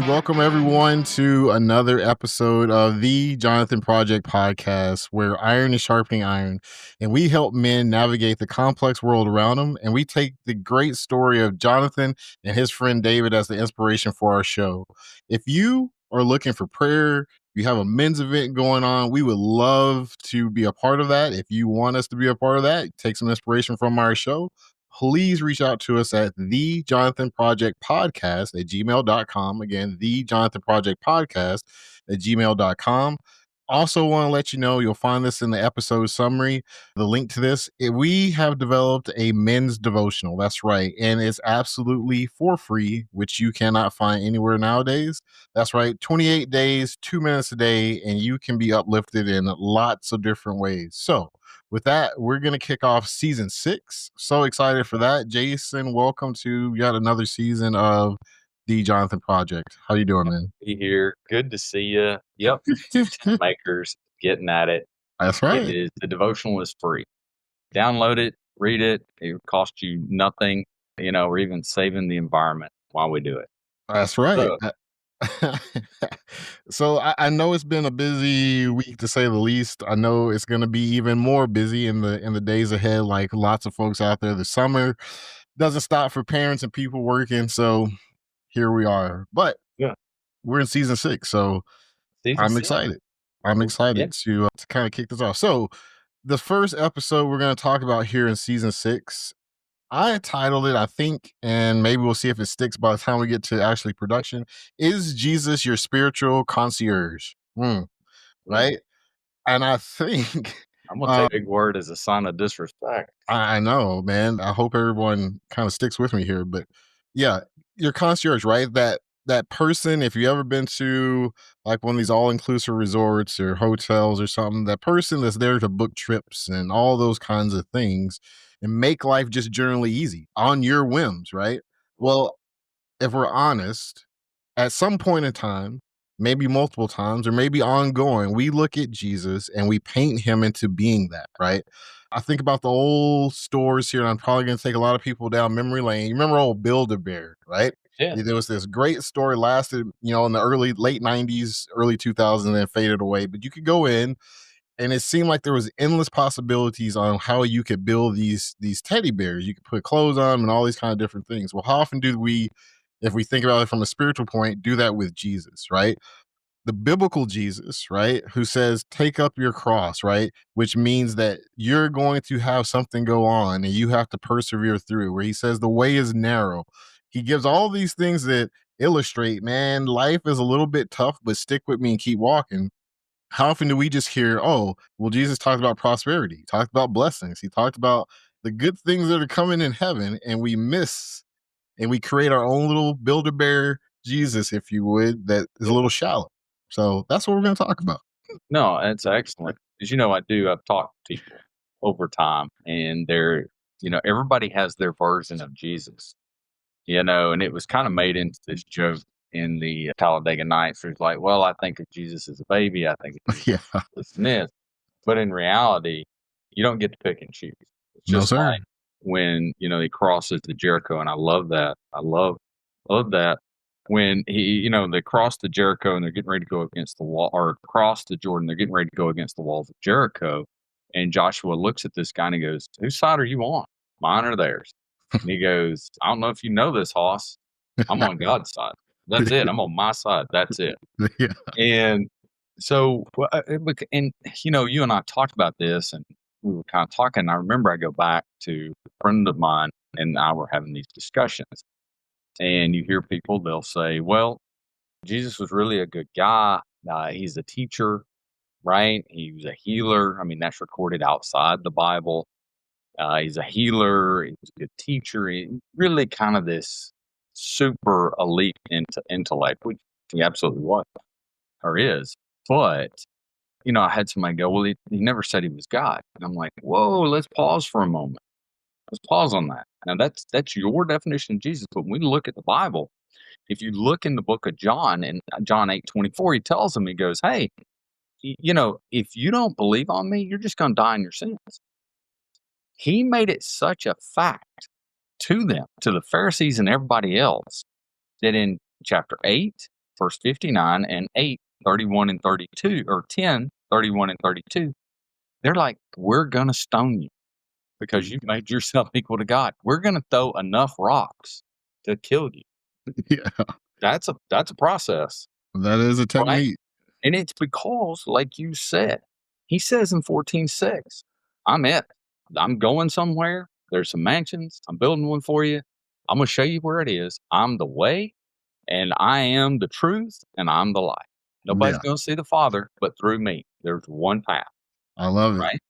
welcome everyone to another episode of the Jonathan Project Podcast, where iron is sharpening iron, and we help men navigate the complex world around them. And we take the great story of Jonathan and his friend David as the inspiration for our show. If you are looking for prayer, you have a men's event going on, we would love to be a part of that. If you want us to be a part of that, take some inspiration from our show, please reach out to us at thejonathanprojectpodcast at gmail.com. Again, thejonathanprojectpodcast at gmail.com. Also, want to let you know you'll find this in the episode summary, the link to this. We have developed a men's devotional. That's right. And it's absolutely for free, which you cannot find anywhere nowadays. That's right. 28 days, 2 minutes a day, and you can be uplifted in lots of different ways. So, with that, we're going to kick off season 6. So excited for that. Jason, welcome to yet another season of the Jonathan Project. How you doing, man? Be here. Good to see you. Yep. Makers getting at it. That's right. The devotional is free. Download it, read it. It would cost you nothing, or even saving the environment while we do it. That's right. So I know it's been a busy week to say the least. I know it's going to be even more busy in the days ahead. Like lots of folks out there, the summer doesn't stop for parents and people working. So here we are. But yeah, we're in season 6, so excited. I'm excited to kind of kick this off. So the first episode we're going to talk about here in season 6, I titled it, I think, and maybe we'll see if it sticks by the time we get to actually production. Is Jesus your spiritual concierge? Right? And I think I'm gonna take a big word as a sign of disrespect. I know, man. I hope everyone kind of sticks with me here, but yeah, your concierge, right? That person, if you ever been to like one of these all-inclusive resorts or hotels or something, that person that's there to book trips and all those kinds of things and make life just generally easy on your whims, right? Well, if we're honest, at some point in time, maybe multiple times or maybe ongoing, we look at Jesus and we paint him into being that, right? I think about the old stores here, and I'm probably going to take a lot of people down memory lane. You remember old Build-A-Bear, right? Yeah. There was this great store, lasted, in the late 90s, early 2000s, and then faded away. But you could go in, and it seemed like there was endless possibilities on how you could build these teddy bears. You could put clothes on them and all these kind of different things. Well, how often do we, if we think about it from a spiritual point, do that with Jesus, right? The biblical Jesus, right, who says, take up your cross, right, which means that you're going to have something go on and you have to persevere through, where he says the way is narrow. He gives all these things that illustrate, man, life is a little bit tough, but stick with me and keep walking. How often do we just hear, oh, well, Jesus talked about prosperity, he talked about blessings, he talked about the good things that are coming in heaven, and we miss and we create our own little Build-A-Bear Jesus, if you would, that is a little shallow. So that's what we're going to talk about. No, that's excellent. As you know, I've talked to people over time, and everybody has their version of Jesus, and it was kind of made into this joke in the Talladega Nights. It's like, well, I think of Jesus as a baby. I think of Jesus as this. But in reality, you don't get to pick and choose. It's just like when, he crosses the Jericho, and I love that. I love that. When they cross the Jericho and they're getting ready to go against the wall, or cross the Jordan, they're getting ready to go against the walls of Jericho. And Joshua looks at this guy and he goes, whose side are you on? Mine or theirs? And he goes, I don't know if you know this, Hoss. I'm on God's side. That's it. I'm on my side. That's it. Yeah. And so, and you and I talked about this, and we were kind of talking. I remember I go back to a friend of mine and I were having these discussions. And you hear people, they'll say, well, Jesus was really a good guy. He's a teacher, right? He was a healer. I mean, that's recorded outside the Bible. He's a healer. He was a good teacher. He really kind of this super elite intellect, which he absolutely was or is. But, I had somebody go, well, he never said he was God. And I'm like, whoa, let's pause for a moment. Let's pause on that. Now, that's your definition of Jesus. But when we look at the Bible, if you look in the book of John, in John 8:24, he tells them, he goes, hey, if you don't believe on me, you're just going to die in your sins. He made it such a fact to them, to the Pharisees and everybody else, that in chapter 8, verse 59 and 8, 31 and 32, or 10, 31 and 32, they're like, we're going to stone you because you've made yourself equal to God. We're going to throw enough rocks to kill you. Yeah, That's a process, that is a right? technique. And it's because, like you said, he says in 14:6, I'm it. I'm going somewhere. There's some mansions. I'm building one for you. I'm going to show you where it is. I'm the way, and I am the truth, and I'm the light. Nobody's Yeah, going to see the Father but through me. There's one path, I love it. right?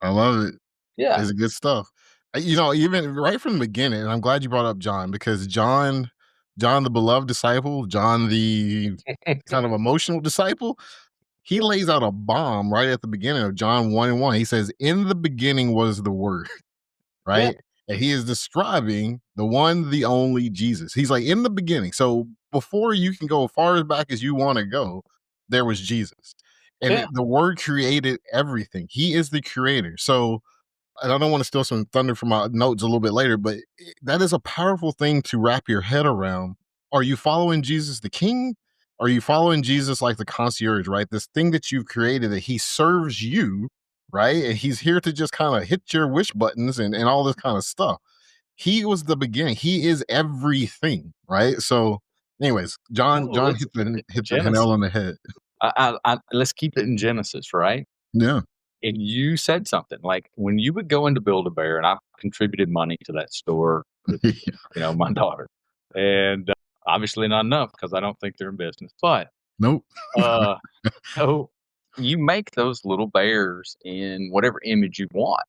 I love it. Yeah. It's good stuff. Even right from the beginning, and I'm glad you brought up John because John, the beloved disciple, John, the kind of emotional disciple, he lays out a bomb right at the beginning of John 1 and 1. He says, "In the beginning was the Word," Yeah. right? And he is describing the one, the only Jesus. He's like, in the beginning. So before you can go as far as back as you want to go, there was Jesus. And Yeah. the Word created everything. He is the creator. So, and I don't want to steal some thunder from my notes a little bit later, but that is a powerful thing to wrap your head around. Are you following Jesus the King? Are you following Jesus like the concierge, right? This thing that you've created that he serves you, right? And he's here to just kind of hit your wish buttons and all this kind of stuff. He was the beginning. He is everything, right? So, anyways, John Well, John let's hit keep the it in nail Genesis. on the head. Let's keep it in Genesis, right? Yeah. And you said something like when you would go into Build-A-Bear, and I've contributed money to that store with, my daughter, and obviously not enough because I don't think they're in business. But Nope. uh, so you make those little bears in whatever image you want.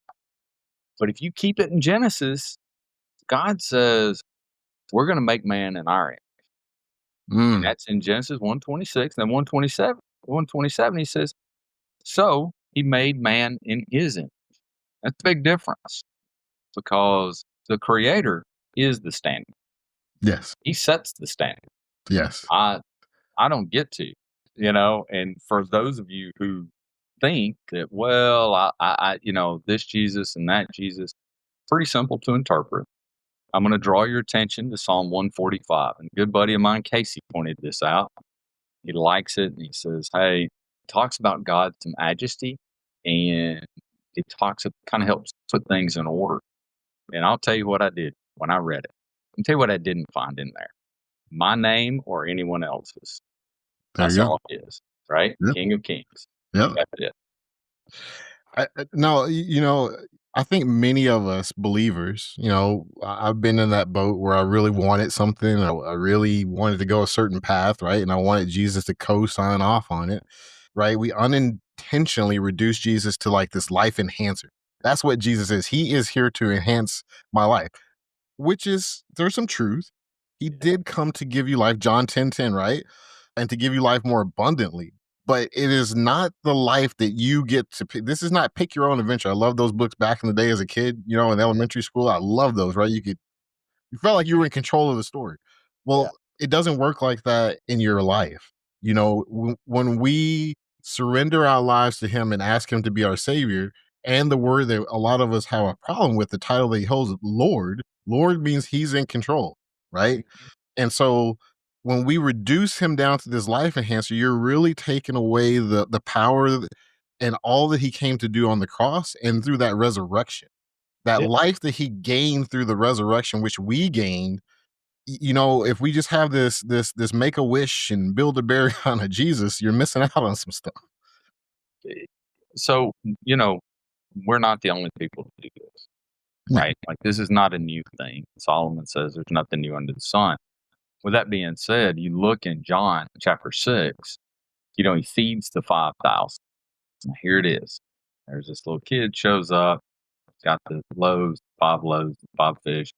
But if you keep it in Genesis, God says we're going to make man in our image, and Mm, that's in Genesis 1:26. Then 1:27, he says, so he made man in his image. That's a big difference because the creator is the standard. yes. He sets the standard. Yes. I I don't get to. And for those of you who think that, well, this Jesus and that Jesus, pretty simple to interpret. I'm going to draw your attention to Psalm 145. And a good buddy of mine, Casey, pointed this out. He likes it and he says, hey, it talks about God's majesty and it kind of helps put things in order. And I'll tell you what I did when I read it. I'll tell you what I didn't find in there. My name or anyone else's. There That's you go. all it is, right? Yep. King of Kings. Yep. That's it. No, I think many of us believers, I've been in that boat where I really wanted something. I really wanted to go a certain path, right? And I wanted Jesus to co-sign off on it, right? We unintentionally reduce Jesus to like this life enhancer. That's what Jesus is. He is here to enhance my life, which is, there's some truth. He did come to give you life, John 10:10, right? And to give you life more abundantly. But it is not the life that you get to pick. This is not pick your own adventure. I love those books back in the day as a kid, in elementary school. I love those, right? You felt like you were in control of the story. Yeah. Well, it doesn't work like that in your life. When we surrender our lives to him and ask him to be our savior, and the word that a lot of us have a problem with, the title that he holds, Lord means he's in control, right? And so when we reduce him down to this life enhancer, you're really taking away the power and all that he came to do on the cross and through that resurrection. That Yeah. life that he gained through the resurrection, which we gained, if we just have this make a wish and build a bear on a Jesus, you're missing out on some stuff. So, we're not the only people to do this, No. right? Like, this is not a new thing. Solomon says there's nothing new under the sun. With that being said, you look in John chapter 6, he feeds the 5,000. Here it is. There's this little kid shows up, got the loaves, 5 fish,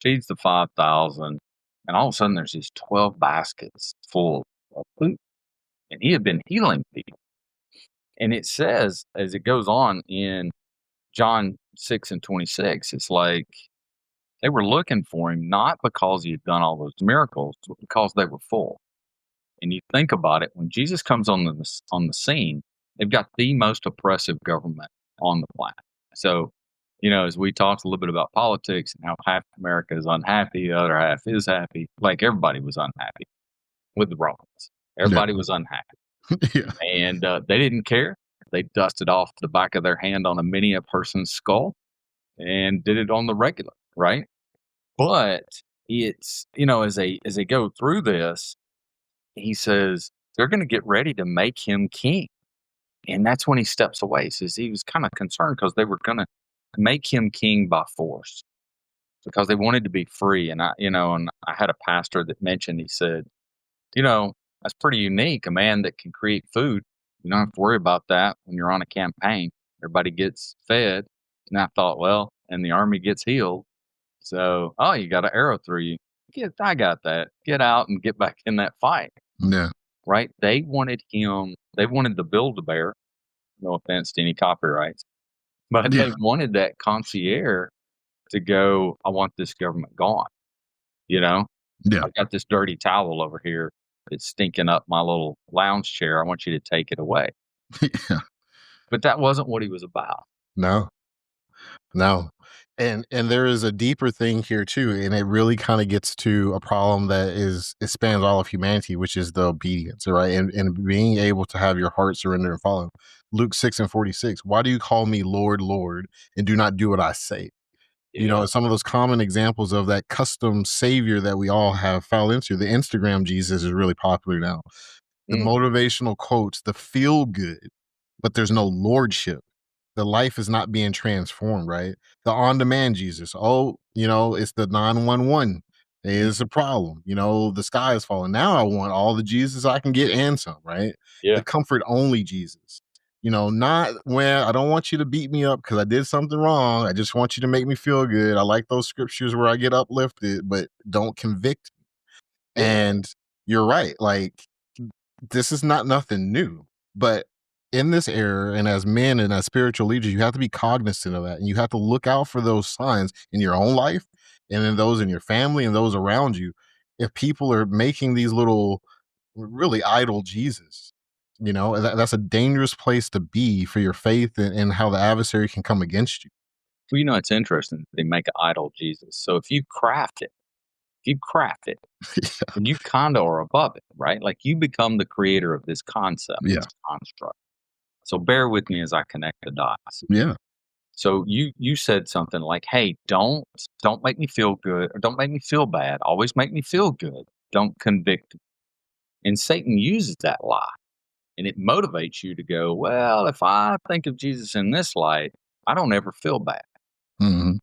feeds the 5,000, and all of a sudden there's these 12 baskets full of food. And he had been healing people. And it says, as it goes on in John 6:26, it's like they were looking for him not because he had done all those miracles, but because they were full. And you think about it, when Jesus comes on the scene, they've got the most oppressive government on the planet. So, as we talked a little bit about politics and how half America is unhappy, the other half is happy, like everybody was unhappy with the Romans. Yeah. Everybody was unhappy, Yeah. and they didn't care. They dusted off the back of their hand on a person's skull and did it on the regular, right? But it's, as they go through this, he says they're going to get ready to make him king. And that's when he steps away. He says he was kind of concerned because they were going to make him king by force because they wanted to be free. And I had a pastor that mentioned, he said, that's pretty unique. A man that can create food. You don't have to worry about that when you're on a campaign. Everybody gets fed. And I thought, well, and the army gets healed. So, oh, you got an arrow through you. I got that. Get out and get back in that fight. Yeah. Right? They wanted the Build-A-Bear. No offense to any copyrights, but Yeah. they wanted that concierge to go, I want this government gone. You know, Yeah. I've got this dirty towel over here. It's stinking up my little lounge chair. I want you to take it away. Yeah. But that wasn't what he was about. No. No. And there is a deeper thing here too, and it really kind of gets to a problem that it spans all of humanity, which is the obedience, right? And being able to have your heart surrender and follow. Luke 6:46. Why do you call me Lord, Lord, and do not do what I say? Yeah. Some of those common examples of that custom savior that we all have fell into. The Instagram Jesus is really popular now. The Mm, motivational quotes, the feel good, but there's no lordship. The life is not being transformed, right? The on-demand Jesus. Oh, it's the 911. mm, It's a problem. The sky is falling. Now I want all the Jesus I can get and some, right? yeah. The comfort only Jesus. Not when I don't want you to beat me up because I did something wrong. I just want you to make me feel good. I like those scriptures where I get uplifted, but don't convict me. Yeah. And you're right. Like, this is not nothing new, but in this era and as men and as spiritual leaders, you have to be cognizant of that, and you have to look out for those signs in your own life and in those in your family and those around you. If people are making these little really idle Jesus, that's a dangerous place to be for your faith, and how the adversary can come against you. Well, it's interesting. They make an idol Jesus. So if you craft it, then you kind of are above it, right? Like you become the creator of this concept, Yeah. this construct. So bear with me as I connect the dots. Yeah. So you said something like, "Hey, don't make me feel good or don't make me feel bad. Always make me feel good. Don't convict me." And Satan uses that lie, and it motivates you to go, "Well, if I think of Jesus in this light, I don't ever feel bad. Hmm.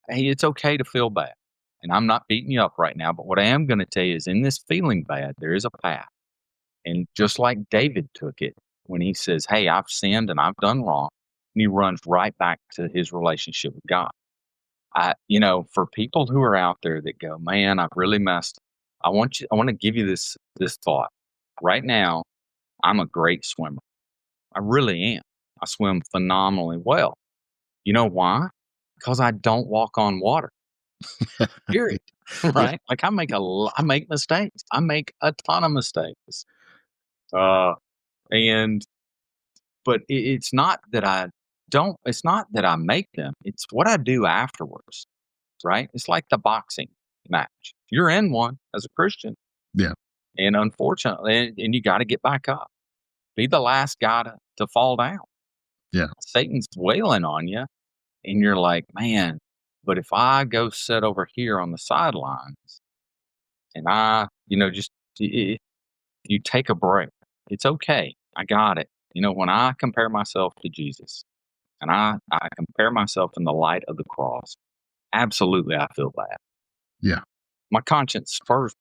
Hey, it's okay to feel bad." And I'm not beating you up right now, but what I am going to tell you is in this feeling bad, there is a path. And just like David took it when he says, "Hey, I've sinned and I've done wrong," and he runs right back to his relationship with God. For people who are out there that go, "Man, I've really messed," I want to give you this thought. Right now, I'm a great swimmer. I really am. I swim phenomenally well. You know why? Because I don't walk on water. Period. Yeah. Right? Like I make mistakes. I make a ton of mistakes. Uh, and but it's not that I don't. It's not that I make them. It's what I do afterwards. Right? It's like the boxing match. You're in one as a Christian, Yeah. and unfortunately, and you got to get back up. Be the last guy to fall down. Yeah. Satan's wailing on you, and you're like, man. But if I go sit over here on the sidelines, and just you take a break, it's okay. I got it. When I compare myself to Jesus, and I compare myself in the light of the cross, absolutely, I feel bad. Yeah. My conscience first.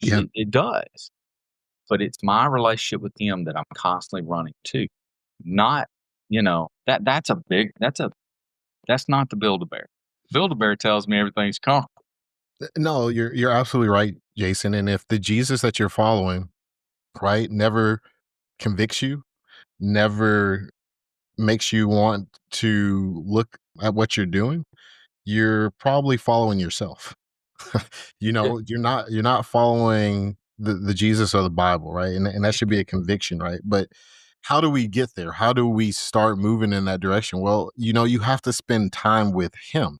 Yeah. It does, but it's my relationship with Him that I'm constantly running to. Not, that's not the Build-A-Bear. Build-A-Bear tells me everything's comfortable. No, you're absolutely right, Jason. And if the Jesus that you're following, right, never convicts you, never makes you want to look at what you're doing, you're probably following yourself. Yeah, You're not following the Jesus of the Bible, right? And that should be a conviction, right? But how do we get there? How do we start moving in that direction? Well, you have to spend time with him.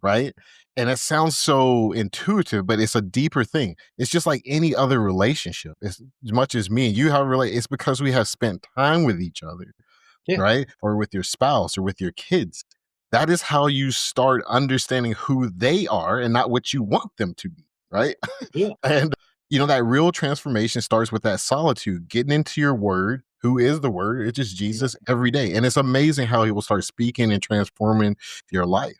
right? And it sounds so intuitive, but it's a deeper thing. It's just like any other relationship. As much as me and you have relate, it's because we have spent time with each other, Yeah. right? Or with your spouse or with your kids. That is how you start understanding who they are and not what you want them to be, right? Yeah. And that real transformation starts with that solitude, getting into your word. Who is the word? It's just Jesus every day. And it's amazing how he will start speaking and transforming your life.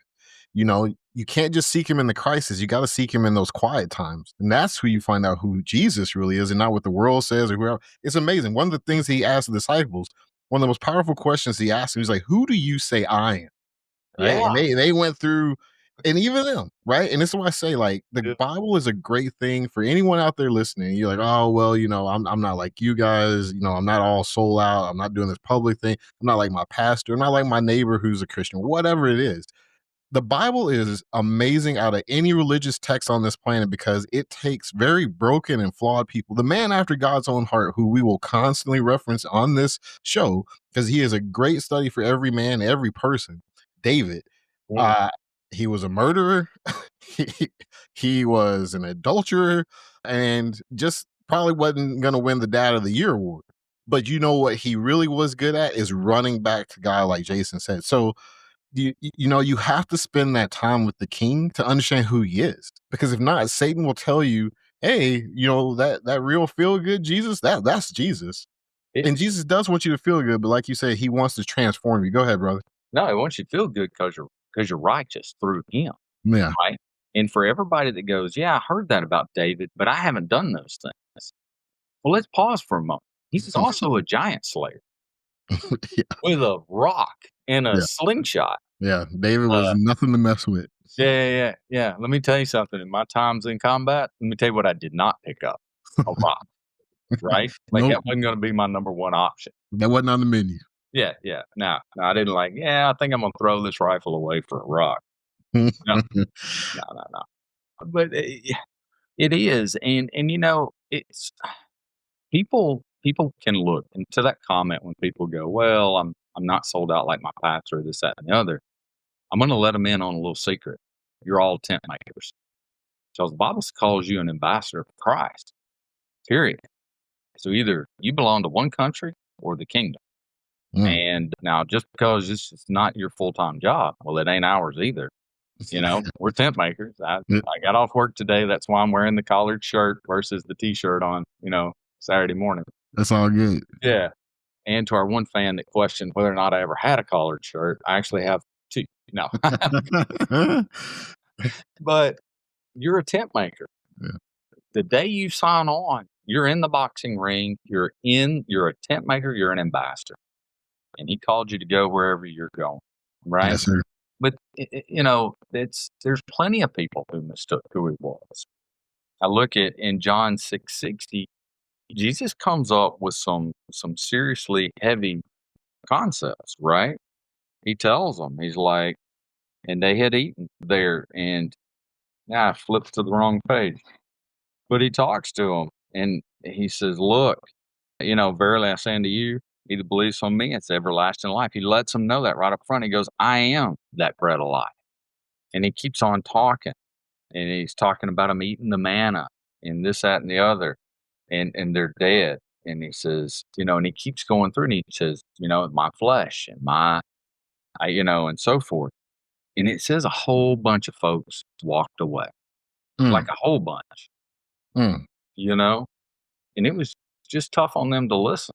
You can't just seek him in the crisis. You got to seek him in those quiet times. And that's who you find out who Jesus really is and not what the world says or whoever. It's amazing. One of the things he asked the disciples, one of the most powerful questions he asked, he was like, who do you say I am? Right. Yeah. And they went through, and even them, right? And this is why I say, like, the Yeah. Bible is a great thing for anyone out there listening. You're like, oh, well, I'm not like you guys, I'm not all soul out. I'm not doing this public thing. I'm not like my pastor. I'm not like my neighbor who's a Christian, whatever it is. The Bible is amazing out of any religious text on this planet because it takes very broken and flawed people, the man after God's own heart, who we will constantly reference on this show because he is a great study for every man, every person. David, Yeah. uh, he was a murderer, he, he was an adulterer, and just probably wasn't going to win the Dad of the Year award. But you know what he really was good at is running back to God, like Jason said. So you have to spend that time with the king to understand who he is, because if not, Satan will tell you, hey, that real feel good Jesus, that's Jesus. Yeah. And Jesus does want you to feel good, but like you said, he wants to transform you. Go ahead, brother. No, it wants you to feel good because you're righteous through him, Yeah. right? And for everybody that goes, yeah, I heard that about David, but I haven't done those things. Well, let's pause for a moment. He was also a giant slayer Yeah. with a rock and a Yeah. slingshot. Yeah. David was nothing to mess with. Yeah. Let me tell you something. In my times in combat, let me tell you what I did not pick up: a rock, right? Like Nope. that wasn't going to be my number one option. That wasn't on the menu. Yeah. No, I didn't like. Yeah, I think I'm going to throw this rifle away for a rock. No, no. But it is, and it's people can look into that comment when people go, well, I'm not sold out like my pastor, this, that, and the other. I'm going to let them in on a little secret. You're all tent makers. So the Bible calls you an ambassador for Christ, period. So either you belong to one country or the kingdom. Mm. And now, just because this is not your full time job, well, it ain't ours either. We're tent makers. I got off work today. That's why I'm wearing the collared shirt versus the T-shirt on, Saturday morning. That's all good. Yeah. And to our one fan that questioned whether or not I ever had a collared shirt, I actually have two. No, but you're a tent maker. Yeah. The day you sign on, you're in the boxing ring. You're a tent maker. You're an ambassador, and he called you to go wherever you're going. Right. Yes, sir. But there's plenty of people who mistook who he was. I look at in John 6:60, Jesus comes up with some seriously heavy concepts, right? He tells them, he's like, and they had eaten there, and I flipped to the wrong page. But he talks to them, and he says, look, verily I say unto you, he that believes on me, it's everlasting life. He lets them know that right up front. He goes, I am that bread of life. And he keeps on talking, and he's talking about them eating the manna and this, that, and the other, and they're dead. And he says, and he keeps going through, and he says, my flesh and and so forth. And it says a whole bunch of folks walked away, like a whole bunch, Mm. and it was just tough on them to listen.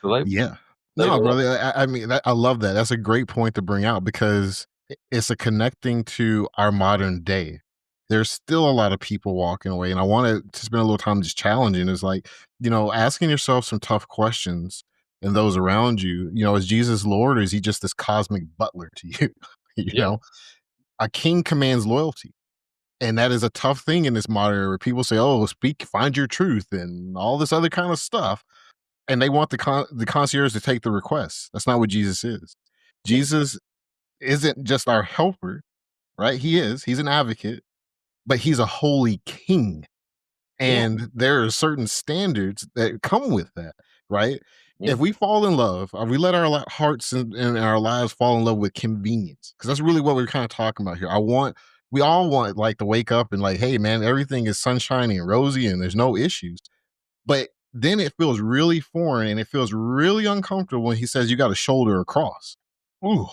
So Yeah. they No, lost. brother. I mean, I love that. That's a great point to bring out because it's a connecting to our modern day. There's still a lot of people walking away, and I wanted to spend a little time just challenging. Is like, asking yourself some tough questions and those around you. Is Jesus Lord, or is he just this cosmic butler to you? you Yeah. know, a king commands loyalty. And that is a tough thing in this modern era. People say, "Oh, find your truth," and all this other kind of stuff, and they want the concierge to take the request. That's not what Jesus is. Yeah. Jesus isn't just our helper, right? He's an advocate, but he's a holy king. Yeah. And there are certain standards that come with that, right? Yeah. If we fall in love, or we let our hearts and our lives fall in love with convenience, because that's really what we're kind of talking about here. We all want like to wake up and like, hey man, everything is sunshiny and rosy and there's no issues. But then it feels really foreign and it feels really uncomfortable when he says you got to shoulder a cross. Ooh.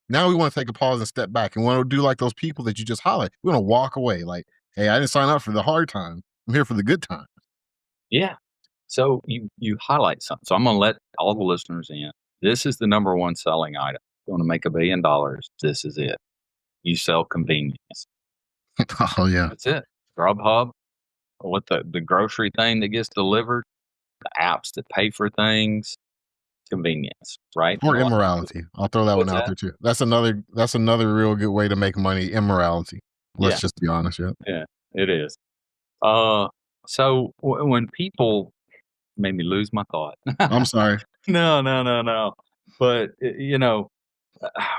Now we want to take a pause and step back and want to do like those people that you just highlight. We want to walk away like, hey, I didn't sign up for the hard time. I'm here for the good time. Yeah. So you highlight something. So I'm going to let all the listeners in. This is the number one selling item. You want to make $1 billion. This is it. You sell convenience. Oh yeah. That's it. Grubhub, what the grocery thing that gets delivered, the apps that pay for things, convenience, right? And Or a lot of people, immorality. I'll throw that one what's out that? there too. That's another real good way to make money. Immorality. Yeah, Let's just be honest. Yeah. yeah, it is. Uh, so when people made me lose my thought. I'm sorry. No, no, no, no. But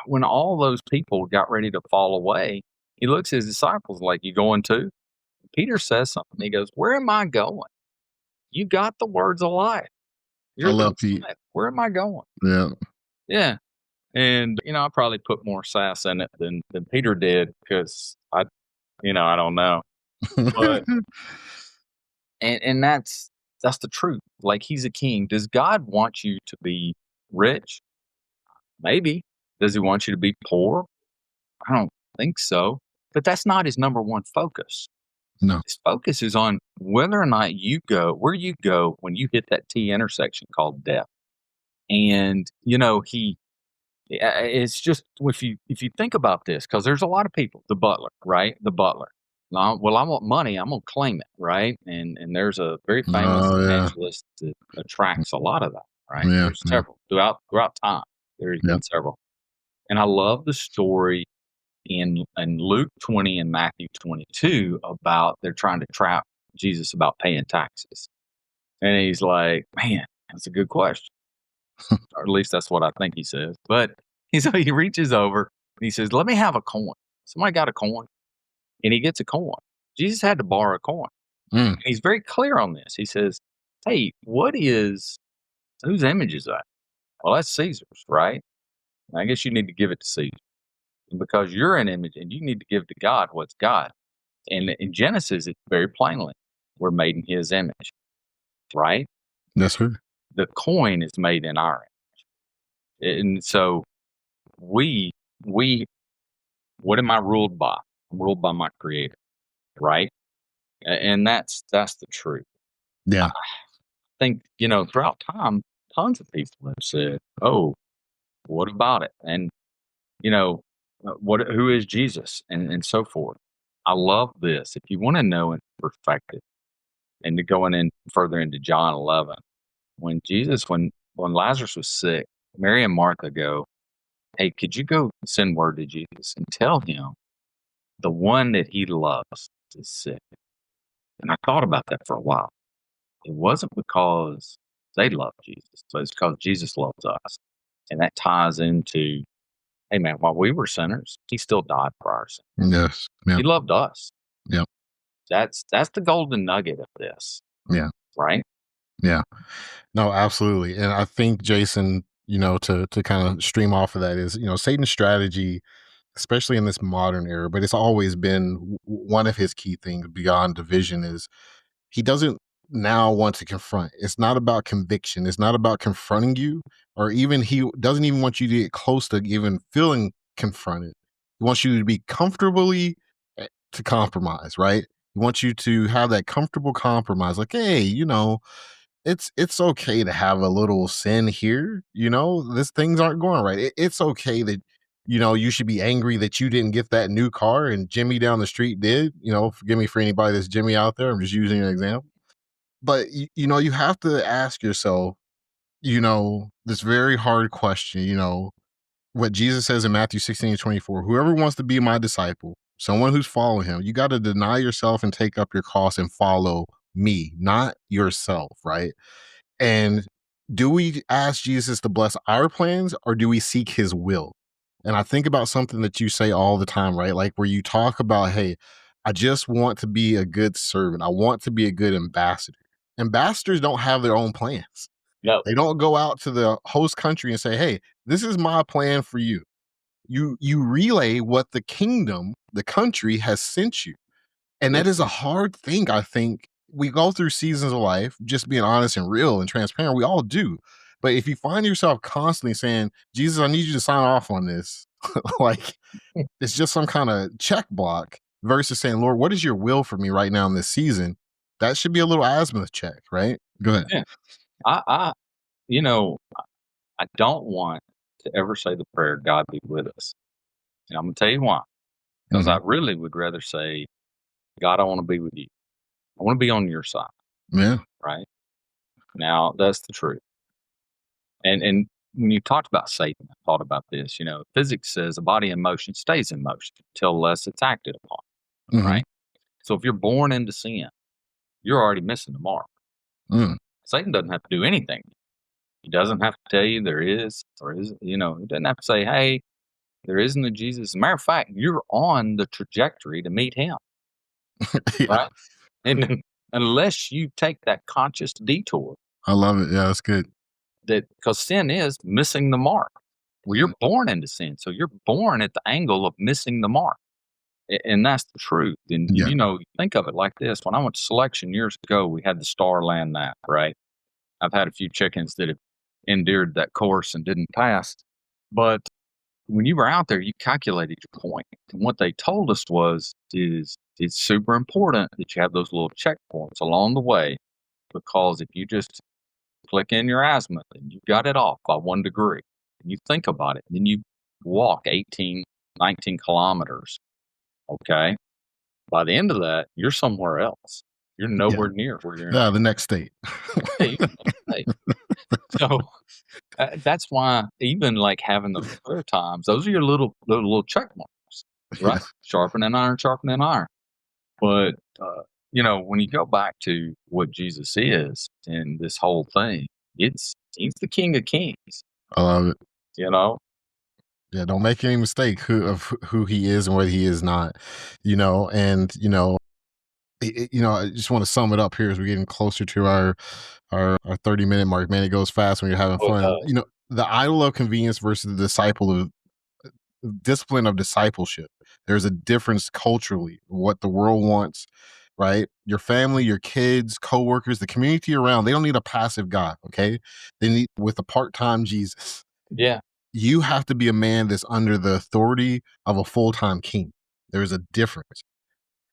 when all those people got ready to fall away, he looks at his disciples like, "You going too?" Peter says something. He goes, "Where am I going? You got the words of life. I You're the love Pete. Messiah. Where am I going?" Yeah. Yeah. And, I probably put more sass in it than Peter did because I don't know. But, and that's the truth. Like, he's a king. Does God want you to be rich? Maybe. Does he want you to be poor? I don't think so. But that's not his number one focus. No. His focus is on whether or not where you go when you hit that T intersection called death. And, it's just if you think about this, because there's a lot of people, the butler, right? The butler. Well, I want money. I'm gonna claim it, right? And there's a very famous Oh yeah. evangelist that attracts a lot of that, right? Yeah. There's Yeah. several throughout time. There's Yeah. been several, and I love the story in Luke 20 and Matthew 22 about they're trying to trap Jesus about paying taxes, and he's like, "Man, that's a good question." Or at least that's what I think he says. But he reaches over and he says, "Let me have a coin." Somebody got a coin, and he gets a coin. Jesus had to borrow a coin. Mm. And he's very clear on this. He says, "Hey, whose image is that?" "Well, that's Caesar's, right? I guess you need to give it to Caesar. And because you're an image and you need to give to God what's God." And in Genesis, it's very plainly, we're made in his image, right? That's her. The coin is made in our image. And so we we what am I ruled by? I'm ruled by my creator, right? And that's the truth. I Yeah. think, throughout time, tons of people have said, "Oh, what about it?" And, who is Jesus and so forth. I love this. If you want to know in perspective and to going in further into John 11, when Lazarus was sick, Mary and Martha go, "Hey, could you go send word to Jesus and tell him the one that he loves is sick?" And I thought about that for a while. It wasn't because they love Jesus, but it's because Jesus loves us. And that ties into, hey man, while we were sinners, he still died for our sins. Yes. Yeah. He loved us. Yeah. That's the golden nugget of this, Yeah. right? Yeah. No, absolutely. And I think Jason, to kind of stream off of that is, Satan's strategy, especially in this modern era, but it's always been one of his key things beyond division is he doesn't now want to confront. It's not about conviction. It's not about confronting you, or even he doesn't even want you to get close to even feeling confronted. He wants you to be comfortably to compromise, right? He wants you to have that comfortable compromise. Like, hey, it's okay to have a little sin here. This things aren't going right. It's okay that you should be angry that you didn't get that new car and Jimmy down the street did. Forgive me for anybody that's Jimmy out there. I'm just using an example. But you have to ask yourself, this very hard question. What Jesus says in Matthew 16:24. Whoever wants to be my disciple, someone who's following him, you got to deny yourself and take up your cross and follow me, not yourself, right? And do we ask Jesus to bless our plans or do we seek his will? And I think about something that you say all the time, right? Like where you talk about, hey, I just want to be a good servant. I want to be a good ambassador. Ambassadors don't have their own plans. No. They don't go out to the host country and say, "Hey, this is my plan for you." You relay what the kingdom, the country has sent you. And that Yes. is a hard thing, I think. We go through seasons of life, just being honest and real and transparent. We all do. But if you find yourself constantly saying, "Jesus, I need you to sign off on this," like it's just some kind of check block versus saying, "Lord, what is your will for me right now in this season?" That should be a little azimuth check, right? Go ahead. Yeah. I you know, I don't want to ever say the prayer, God be with us. And I'm gonna tell you why. Because I Mhm. really would rather say, God, I want to be with you. I want to be on your side, Yeah. right? Now that's the truth. And when you talked about Satan, I thought about this. Physics says a body in motion stays in motion until less it's acted upon, Mhm. right? So if you're born into sin, you're already missing the mark. Mm. Satan doesn't have to do anything. He doesn't have to tell you there is or is, he doesn't have to say, hey, there isn't a Jesus. As a matter of fact, you're on the trajectory to meet him, Yeah. right? And then, unless you take that conscious detour, I love it. Yeah, that's good. that because sin is missing the mark. Well, Yeah. you're born into sin, so you're born at the angle of missing the mark, and that's the truth. And Yeah. think of it like this: when I went to selection years ago, we had the star land map, right? I've had a few chickens that have endured that course and didn't pass, but when you were out there, you calculated your point. And what they told us is it's super important that you have those little checkpoints along the way, because if you just click in your azimuth and you got it off by 1 degree, and you think about it, then you walk 18, 19 kilometers. Okay. By the end of that, you're somewhere else. You're Yeah. nowhere near where you're in. Yeah, the next state. Yeah, you're in the next state. So that's why even like having those prayer times, those are your little check marks, right? Yeah. Sharpening iron, sharpening iron. But when you go back to what Jesus is and this whole thing, he's the King of Kings. I love it. You know, Yeah, don't make any mistake who he is and what he is not. And I just want to sum it up here as we're getting closer to our 30-minute mark. Man, it goes fast when you're having oh, it fun. does. The idol of convenience versus the discipline of discipleship. There's a difference culturally, what the world wants, right? Your family, your kids, coworkers, the community around, they don't need a passive God, okay? They need with a part-time Jesus. Yeah, You have to be a man that's under the authority of a full-time king. There's a difference.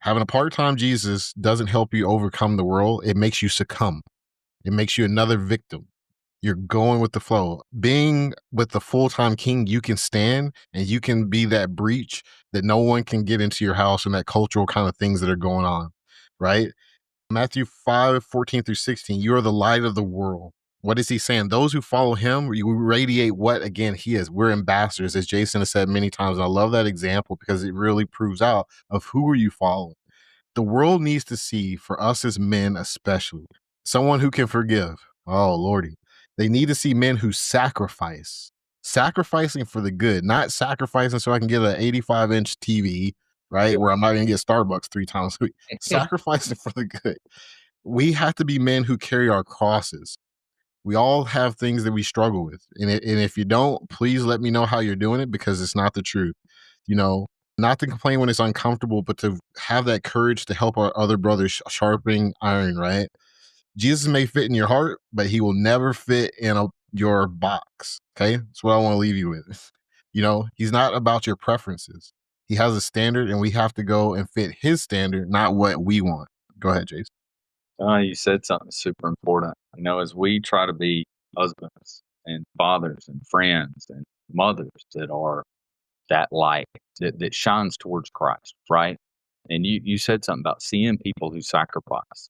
Having a part-time Jesus doesn't help you overcome the world. It makes you succumb. It makes you another victim. You're going with the flow. Being with the full-time king, you can stand and you can be that breach that no one can get into your house and that cultural kind of things that are going on, right? Matthew 5:14 through 16, you are the light of the world. What is he saying? Those who follow him, you radiate what again he is. We're ambassadors, as Jason has said many times. And I love that example because it really proves out of who are you following. The world needs to see, for us as men especially, someone who can forgive. Oh, Lordy. They need to see men who sacrifice, sacrificing for the good, not sacrificing so I can get an 85-inch TV, right? Where I'm not going to get Starbucks 3 times a week. Sacrificing for the good. We have to be men who carry our crosses. We all have things that we struggle with. And if you don't, please let me know how you're doing it because it's not the truth. You know, not to complain when it's uncomfortable, but to have that courage to help our other brothers sharpening iron, right? Jesus may fit in your heart, but he will never fit in your box. Okay. That's what I want to leave you with. He's not about your preferences. He has a standard and we have to go and fit his standard, not what we want. Go ahead, Jason. you said something super important. As we try to be husbands and fathers and friends and mothers that are that light that shines towards Christ, right? And you said something about seeing people who sacrifice.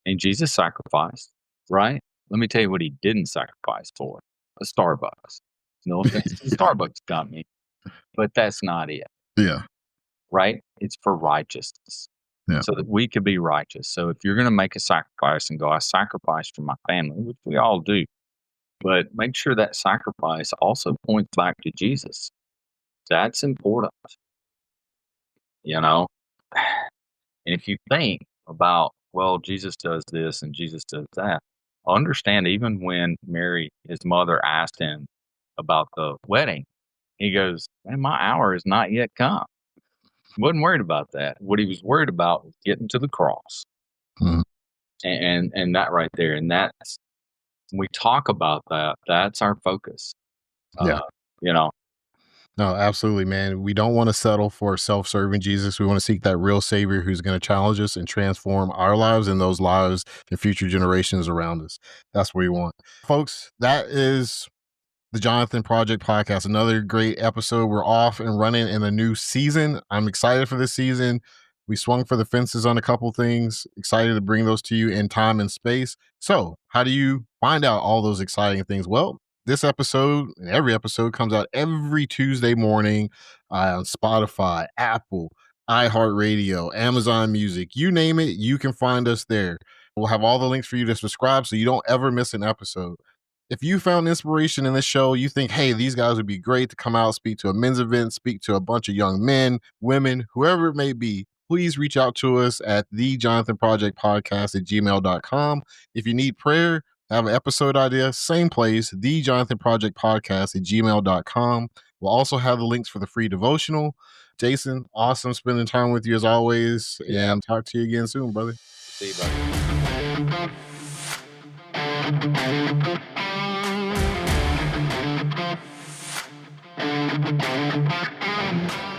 And Jesus sacrificed, right? Let me tell you what he didn't sacrifice for. A Starbucks. No offense to the Starbucks company, but that's not it, Yeah. right? It's for righteousness. Yeah. So that we could be righteous. So if you're going to make a sacrifice and go, I sacrifice for my family, which we all do, but make sure that sacrifice also points back to Jesus. That's important, you know? And if you think about, well, Jesus does this and Jesus does that, understand, even when Mary, his mother, asked him about the wedding, he goes, "Man, my hour has not yet come." Wasn't worried about that. What he was worried about was getting to the cross, Mhm. and that right there, and that's when we talk about that. That's our focus. Yeah. Uh, you know, No, absolutely, man. We don't want to settle for self-serving Jesus. We want to seek that real savior who's going to challenge us and transform our lives and those lives and future generations around us. That's what we want. Folks, that is the Jonathan Project Podcast. Another great episode. We're off and running in a new season. I'm excited for this season. We swung for the fences on a couple things. Excited to bring those to you in time and space. So, how do you find out all those exciting things? Well, this episode and every episode comes out every Tuesday morning on Spotify, Apple, iHeartRadio, Amazon Music, you name it, you can find us there. We'll have all the links for you to subscribe so you don't ever miss an episode. If you found inspiration in this show, you think, hey, these guys would be great to come out, speak to a men's event, speak to a bunch of young men, women, whoever it may be, please reach out to us at thejonathanprojectpodcast at gmail.com. If you need prayer, have an episode idea, same place, thejonathanprojectpodcast at gmail.com. We'll also have the links for the free devotional. Jason, awesome spending time with you as always, yeah. and talk to you again soon, brother. See you, buddy.